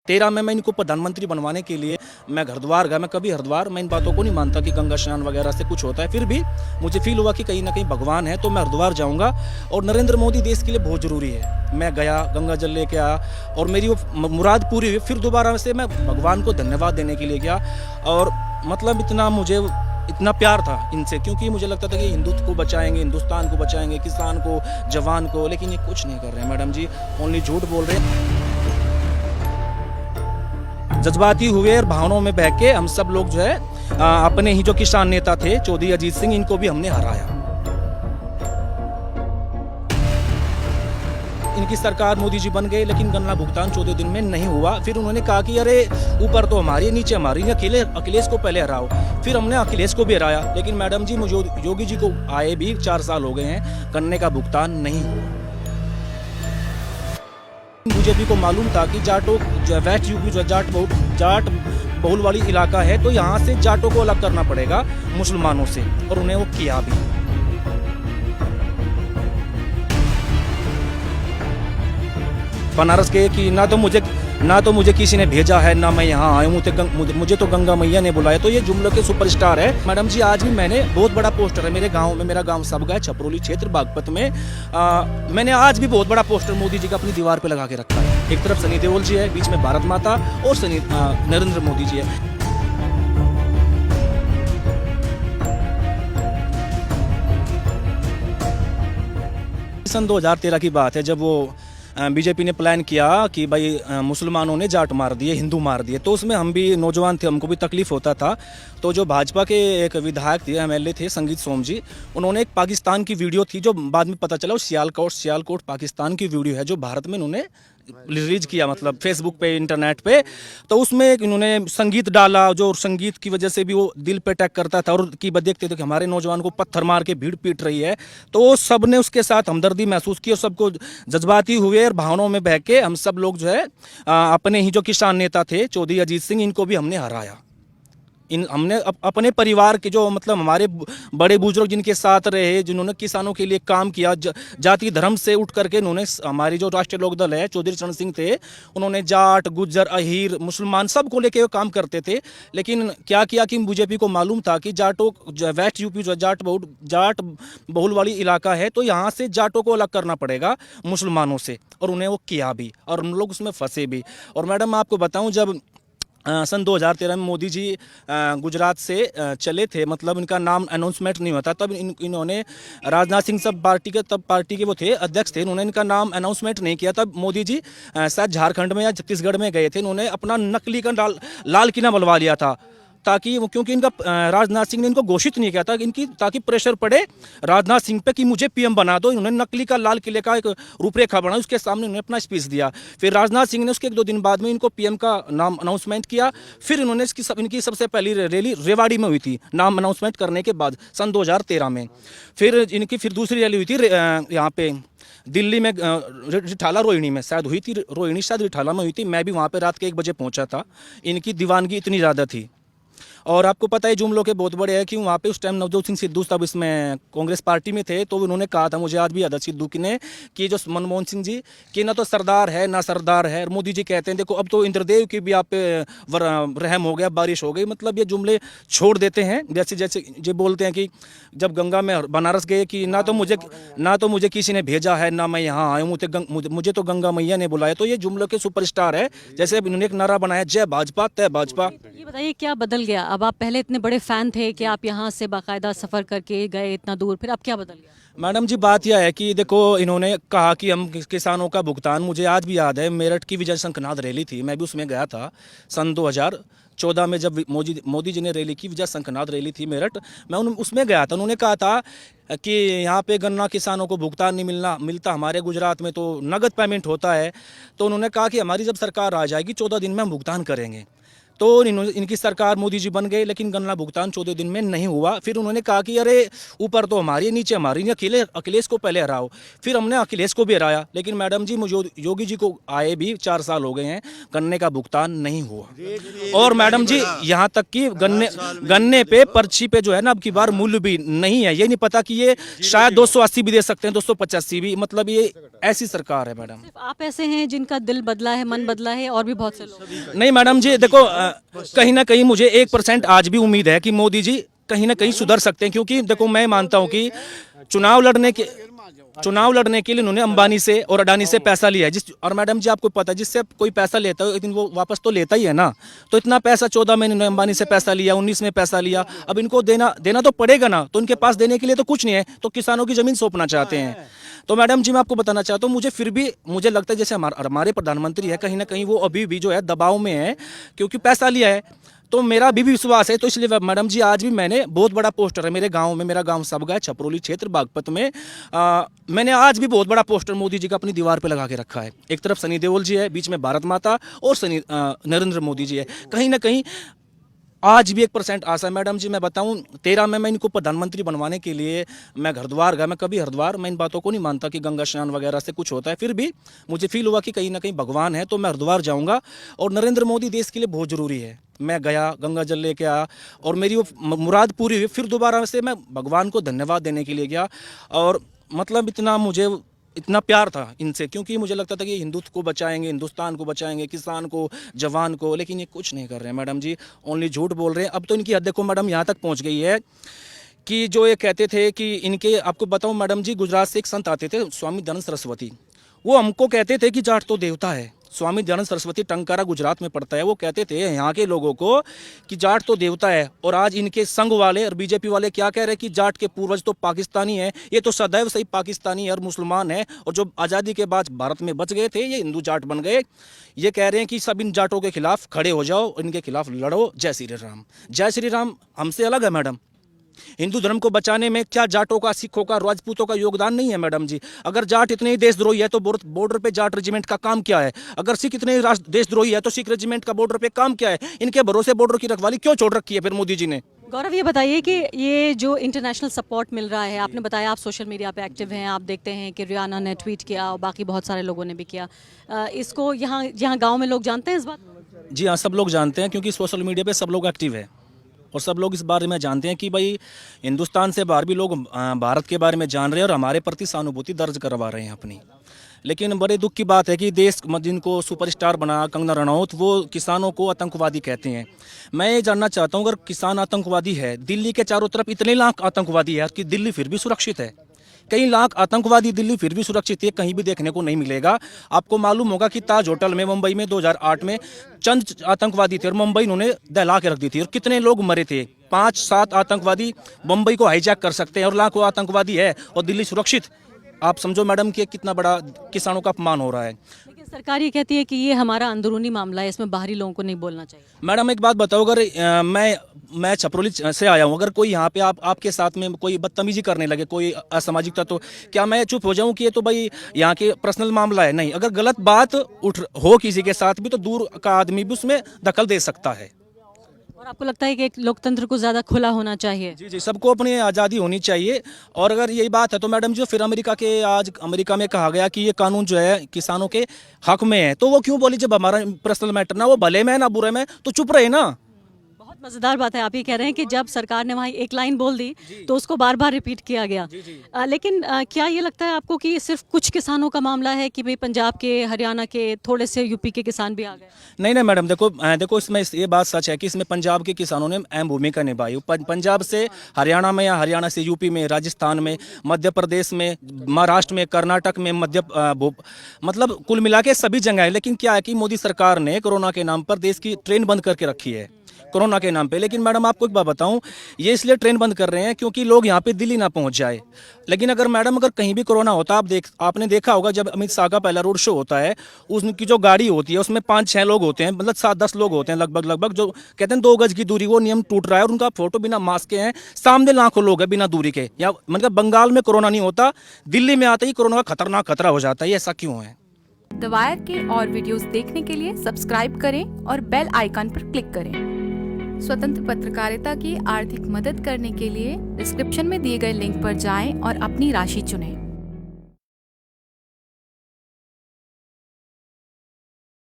13 में मैं इनको प्रधानमंत्री बनवाने के लिए मैं हरिद्वार गया। मैं कभी हरिद्वार मैं इन बातों को नहीं मानता कि गंगा स्नान वगैरह से कुछ होता है, फिर भी मुझे फील हुआ कि कहीं ना कहीं भगवान है, तो मैं हरिद्वार जाऊंगा और नरेंद्र मोदी देश के लिए बहुत ज़रूरी है। मैं गया, गंगा जल लेके आया और मेरी वो मुराद पूरी हुई। फिर दोबारा से मैं भगवान को धन्यवाद देने के लिए गया और मतलब इतना प्यार था इनसे, क्योंकि मुझे लगता था कि हिंदुत्व को बचाएंगे, हिंदुस्तान को बचाएंगे, किसान को, जवान को, लेकिन ये कुछ नहीं कर रहे हैं मैडम जी, ओनली झूठ बोल रहे हैं। जज्बाती हुए और भावनाओं में बह के हम सब लोग जो है अपने ही जो किसान नेता थे चौधरी अजीत सिंह, इनको भी हमने हराया। इनकी सरकार मोदी जी बन गए, लेकिन गन्ना भुगतान 14 दिन में नहीं हुआ। फिर उन्होंने कहा कि अरे ऊपर तो हमारी, नीचे हमारी, अखिलेश को पहले हराओ। फिर हमने अखिलेश को भी हराया, लेकिन मैडम जी मुझे योगी जी को आए भी 4 साल हो गए हैं, गन्ने का भुगतान नहीं हुआ। बीजेपी को मालूम था कि वेस्ट यूपी जो जाट बहुल वाली इलाका है, तो यहाँ से जाटों को अलग करना पड़ेगा मुसलमानों से, और उन्हें वो किया भी। बनारस गए कि ना तो मुझे किसी ने भेजा है, ना मैं यहाँ आया हूँ, मुझे तो गंगा मैया ने बुलाया। तो ये जुमलों के सुपरस्टार है मैडम जी। आज भी मैंने बहुत बड़ा पोस्टर है मेरे गांव में, मेरा गांव सबगा है, छपरोली क्षेत्र बागपत में। मैंने आज भी बहुत बड़ा पोस्टर मोदी जी का अपनी दीवार पे लगा के रखा है। एक तरफ सनी देओल जी है, बीच में भारत माता और नरेंद्र मोदी जी है। सन 2013 की बात है, जब वो बीजेपी ने प्लान किया कि भाई मुसलमानों ने जाट मार दिए, हिंदू मार दिए, तो उसमें हम भी नौजवान थे, हमको भी तकलीफ होता था। तो जो भाजपा के एक विधायक थे, एमएलए थे, संगीत सोम जी, उन्होंने एक पाकिस्तान की वीडियो थी, जो बाद में पता चला वो सियालकोट पाकिस्तान की वीडियो है, जो भारत में उन्होंने रिलीज किया, मतलब फेसबुक पे, इंटरनेट पे। तो उसमें इन्होंने संगीत डाला, जो संगीत की वजह से भी वो दिल पे अटैक करता था, और की देखते थे कि हमारे नौजवान को पत्थर मार के भीड़ पीट रही है। तो सब ने उसके साथ हमदर्दी महसूस की और सबको जज्बाती हुए और भावनाओं में बह के हम सब लोग जो है अपने ही जो किसान नेता थे चौधरी अजीत सिंह, इनको भी हमने हराया। हमने अपने परिवार के जो मतलब हमारे बड़े बुजुर्ग जिनके साथ रहे, जिन्होंने किसानों के लिए काम किया, जाति धर्म से उठ करके उन्होंने, हमारी जो राष्ट्रीय लोक दल है, चौधरी चरण सिंह थे, उन्होंने जाट, गुज्जर, अहीर, मुसलमान सबको लेके वो काम करते थे। लेकिन क्या किया कि बीजेपी को मालूम था कि वेस्ट यूपी जो जाट बहुल वाली इलाका है, तो यहाँ से जाटों को अलग करना पड़ेगा मुसलमानों से, और उन्हें वो किया भी, और हम लोग उसमें फंसे भी। और मैडम मैं आपको बताऊँ, जब सन 2013 में मोदी जी गुजरात से चले थे, मतलब इनका नाम अनाउंसमेंट नहीं होता, तब इन्होंने राजनाथ सिंह सब पार्टी के वो थे, अध्यक्ष थे, उन्होंने इनका नाम अनाउंसमेंट नहीं किया। तब मोदी जी शायद झारखंड में या छत्तीसगढ़ में गए थे, उन्होंने अपना नकली का लाल किला बनवा लिया था, ताकि क्योंकि इनका राजनाथ सिंह ने इनको घोषित नहीं किया था ताकि प्रेशर पड़े राजनाथ सिंह पे कि मुझे पीएम बना दो। इन्होंने नकली का लाल किले का एक रूपरेखा बनाई, उसके सामने उन्होंने अपना स्पीच दिया। फिर राजनाथ सिंह ने उसके 1-2 दिन बाद में इनको पीएम का नाम अनाउंसमेंट किया। फिर इन्होंने इनकी सबसे पहली रैली रेवाड़ी में हुई थी, नाम अनाउंसमेंट करने के बाद सन 2013 में। फिर इनकी दूसरी रैली हुई थी यहाँ पे दिल्ली में, रिठाला रोहिणी में शायद हुई थी, रोहिणी शायद रिठाला में हुई थी। मैं भी वहाँ पे रात के 1 बजे पहुँचा था। इनकी दीवानगी इतनी ज़्यादा थी। और आपको पता है जुमलों के बहुत बड़े हैं कि वहाँ पे उस टाइम नवजोत सिंह सिद्धू तब इसमें कांग्रेस पार्टी में थे, तो उन्होंने कहा था, मुझे आज भी याद है सिद्धू की ने, कि जो मनमोहन सिंह जी कि ना तो सरदार है ना सरदार है। और मोदी जी कहते हैं देखो अब तो इंद्रदेव की भी आप पे रहम हो गया, बारिश हो गई। मतलब ये जुमले छोड़ देते हैं, जैसे ये बोलते हैं कि जब गंगा में बनारस गए कि ना तो मुझे किसी ने भेजा है, ना मैं यहाँ आया हूँ, मुझे तो गंगा मैया ने बुलाया। तो ये जुमलों के सुपरस्टार है। जैसे इन्होंने एक नारा बनाया, जय भाजपा तय भाजपा। ये बताइए क्या बदल गया? अब आप पहले इतने बड़े फैन थे कि आप यहाँ से बाकायदा सफर करके गए इतना दूर, फिर अब क्या बदल गया? मैडम जी बात यह है कि देखो, इन्होंने कहा कि हम किसानों का भुगतान, मुझे आज भी याद है मेरठ की विजय शंखनाद रैली थी, मैं भी उसमें गया था सन 2014 में, जब मोदी जी ने रैली की, विजय शंखनाद रैली थी मेरठ, मैं उसमें गया था। उन्होंने कहा था कि यहाँ पे गन्ना किसानों को भुगतान नहीं मिलता, हमारे गुजरात में तो नगद पेमेंट होता है। तो उन्होंने कहा कि हमारी जब सरकार आ जाएगी 14 दिन में हम भुगतान करेंगे। तो इनकी सरकार मोदी जी बन गए, लेकिन गन्ना भुगतान 14 दिन में नहीं हुआ। फिर उन्होंने कहा कि अरे ऊपर तो हमारी, नीचे हमारी, अखिलेश को पहले हराओ। फिर हमने अखिलेश को भी हराया, लेकिन मैडम जी मुझे योगी जी को आए भी 4 साल हो गए हैं, गन्ने का भुगतान नहीं हुआ। और मैडम जी यहाँ तक कि गन्ने पे पर्ची पे जो है ना अब की बार मूल्य भी नहीं है। ये नहीं पता कि ये शायद 280 भी दे सकते हैं, 285 भी। मतलब ये ऐसी सरकार है मैडम। सिर्फ आप ऐसे हैं जिनका दिल बदला है, मन बदला है, और भी बहुत से लोग? नहीं मैडम जी देखो, कहीं ना कहीं मुझे 1% आज भी उम्मीद है कि मोदी जी कहीं ना कहीं सुधर सकते हैं। क्योंकि देखो मैं मानता हूं कि चुनाव लड़ने के लिए इन्होंने अंबानी से और अडानी से पैसा लिया है। और मैडम जी आपको पता है, जिससे कोई पैसा लेता है लेकिन वो वापस तो लेता ही है ना। तो इतना पैसा 14 में इन्होंने अंबानी से पैसा लिया, 19 में पैसा लिया, अब इनको देना तो पड़ेगा ना। तो इनके पास देने के लिए तो कुछ नहीं है, तो किसानों की जमीन सौंपना चाहते हैं। तो मैडम जी मैं आपको बताना चाहता हूँ, मुझे फिर भी मुझे लगता है जैसे हमारे प्रधानमंत्री है, कहीं ना कहीं वो अभी भी जो है दबाव में है, क्योंकि पैसा लिया है। तो मेरा अभी भी विश्वास है। तो इसलिए मैडम जी आज भी मैंने बहुत बड़ा पोस्टर है मेरे गांव में, मेरा गांव सबगा है, छपरोली क्षेत्र बागपत में। मैंने आज भी बहुत बड़ा पोस्टर मोदी जी का अपनी दीवार पे लगा के रखा है। एक तरफ सनी देओल जी है, बीच में भारत माता, और नरेंद्र मोदी जी है। कहीं ना कहीं आज भी 1% आशा है मैडम जी। मैं बताऊं 13 में मैं इनको प्रधानमंत्री बनवाने के लिए मैं हरिद्वार गया। मैं कभी हरिद्वार, मैं इन बातों को नहीं मानता कि गंगा स्नान वगैरह से कुछ होता है, फिर भी मुझे फील हुआ कि कहीं ना कहीं भगवान है, तो मैं हरिद्वार जाऊंगा। और नरेंद्र मोदी देश के लिए बहुत ज़रूरी है। मैं गया, गंगा जल लेके आया, और मेरी वो मुराद पूरी हुई। फिर दोबारा से मैं भगवान को धन्यवाद देने के लिए गया। और मतलब इतना प्यार था इनसे, क्योंकि मुझे लगता था कि हिंदुत्व को बचाएंगे, हिंदुस्तान को बचाएंगे, किसान को, जवान को, लेकिन ये कुछ नहीं कर रहे हैं मैडम जी, ओनली झूठ बोल रहे हैं। अब तो इनकी हद देखो मैडम यहाँ तक पहुँच गई है कि जो ये कहते थे कि इनके, आपको बताऊँ मैडम जी, गुजरात से एक संत आते थे, स्वामी दयानंद सरस्वती। वो हमको कहते थे कि जाट तो देवता है। स्वामी दयानंद सरस्वती, टंकारा गुजरात में पड़ता है। वो कहते थे यहाँ के लोगों को कि जाट तो देवता है। और आज इनके संघ वाले और बीजेपी वाले क्या कह रहे हैं कि जाट के पूर्वज तो पाकिस्तानी है। ये तो सदैव से ही पाकिस्तानी है और मुसलमान है, और जो आज़ादी के बाद भारत में बच गए थे ये हिंदू जाट बन गए। ये कह रहे हैं कि सब इन जाटों के खिलाफ खड़े हो जाओ, इनके खिलाफ लड़ो। जय श्री राम। जय श्री राम हमसे अलग है मैडम। हिंदू धर्म को बचाने में क्या जाटों का, सिखों का, राजपूतों का योगदान नहीं है मैडम जी? अगर जाट इतने ही देशद्रोही है तो बॉर्डर पे जाट रेजिमेंट का काम क्या है? अगर सिख इतने ही देशद्रोही है तो सिख रेजिमेंट का बॉर्डर पे काम क्या है? इनके भरोसे बॉर्डर की रखवाली क्यों छोड़ रखी है फिर मोदी जी ने? गौरव, ये बताइए कि ये जो इंटरनेशनल सपोर्ट मिल रहा है, आपने बताया आप सोशल मीडिया पे एक्टिव हैं, आप देखते हैं कि रियाना ने ट्वीट किया और बाकी बहुत सारे लोगों ने भी किया, इसको यहाँ गाँव में लोग जानते हैं इस बात? जी हाँ, सब लोग जानते हैं, क्योंकि सोशल मीडिया पे सब लोग एक्टिव है और सब लोग इस बारे में जानते हैं कि भाई हिंदुस्तान से बाहर भी लोग भारत के बारे में जान रहे हैं और हमारे प्रति सहानुभूति दर्ज करवा रहे हैं अपनी। लेकिन बड़े दुख की बात है कि देश जिनको सुपरस्टार बना कंगना रनौत, वो किसानों को आतंकवादी कहते हैं। मैं ये जानना चाहता हूँ, अगर किसान आतंकवादी है, दिल्ली के चारों तरफ इतने लाख आतंकवादी है कि दिल्ली फिर भी सुरक्षित है। कई लाख आतंकवादी दिल्ली फिर भी सुरक्षित है, कहीं भी देखने को नहीं मिलेगा। आपको मालूम होगा कि ताज होटल में मुंबई में 2008 में चंद आतंकवादी थे और मुंबई उन्होंने दहला के रख दी थी, और कितने लोग मरे थे। 5-7 आतंकवादी मुंबई को हाईजैक कर सकते हैं और लाखों आतंकवादी है और दिल्ली सुरक्षित। आप समझो मैडम कि कितना बड़ा किसानों का अपमान हो रहा है। लेकिन सरकार ये कहती है कि ये हमारा अंदरूनी मामला है, इसमें बाहरी लोगों को नहीं बोलना चाहिए। मैडम एक बात बताओ, अगर मैं छपरोली से आया हूँ, अगर कोई यहाँ पे आपके साथ में कोई बदतमीजी करने लगे, कोई असामाजिकता, तो क्या मैं चुप हो जाऊँ कि ये तो भाई यहाँ के पर्सनल मामला है? नहीं, अगर गलत बात हो किसी के साथ भी तो दूर का आदमी भी उसमें दखल दे सकता है। और आपको लगता है कि एक लोकतंत्र को ज़्यादा खुला होना चाहिए? जी जी, सबको अपनी आज़ादी होनी चाहिए। और अगर यही बात है तो मैडम जी, फिर आज अमेरिका में कहा गया कि ये कानून जो है किसानों के हक में है, तो वो क्यों बोली? जब हमारा पर्सनल मैटर ना वो भले में ना बुरे में, तो चुप रहे ना। बहुत मज़ेदार बात है, आप ये कह रहे हैं कि जब सरकार ने वहाँ एक लाइन बोल दी तो उसको बार बार रिपीट किया गया। लेकिन क्या ये लगता है आपको कि सिर्फ कुछ किसानों का मामला है कि भाई पंजाब के, हरियाणा के, थोड़े से यूपी के किसान भी आ गए? नहीं मैडम, देखो इसमें ये बात सच है कि इसमें पंजाब के किसानों ने अहम भूमिका निभाई। पंजाब से हरियाणा में, या हरियाणा से यूपी में, राजस्थान में, मध्य प्रदेश में, महाराष्ट्र में, कर्नाटक में, मतलब कुल मिला के सभी जगह है। लेकिन क्या है कि मोदी सरकार ने कोरोना के नाम पर देश की ट्रेन बंद करके रखी है, कोरोना के नाम पे। लेकिन मैडम आपको एक बात बताऊं, ये इसलिए ट्रेन बंद कर रहे हैं क्योंकि लोग यहाँ पे दिल्ली ना पहुंच जाए। लेकिन अगर कहीं भी कोरोना होता, आपने देखा होगा जब अमित शाह का पहला रोड शो होता है, उसकी जो गाड़ी होती है उसमें 5-6 लोग होते हैं, मतलब 7-10 लोग होते हैं लगभग, जो कहते हैं 2 गज की दूरी, वो नियम टूट रहा है। और उनका फोटो बिना मास्क के हैं, सामने लाखों लोग हैं बिना दूरी के। या मतलब बंगाल में कोरोना नहीं होता, दिल्ली में आते ही कोरोना का खतरनाक खतरा हो जाता है। ये ऐसा क्यों है? द वायर के और वीडियोस देखने के लिए सब्सक्राइब करें और बेल आइकन पर क्लिक करें। स्वतंत्र पत्रकारिता की आर्थिक मदद करने के लिए डिस्क्रिप्शन में दिए गए लिंक पर जाएं और अपनी राशि चुनें।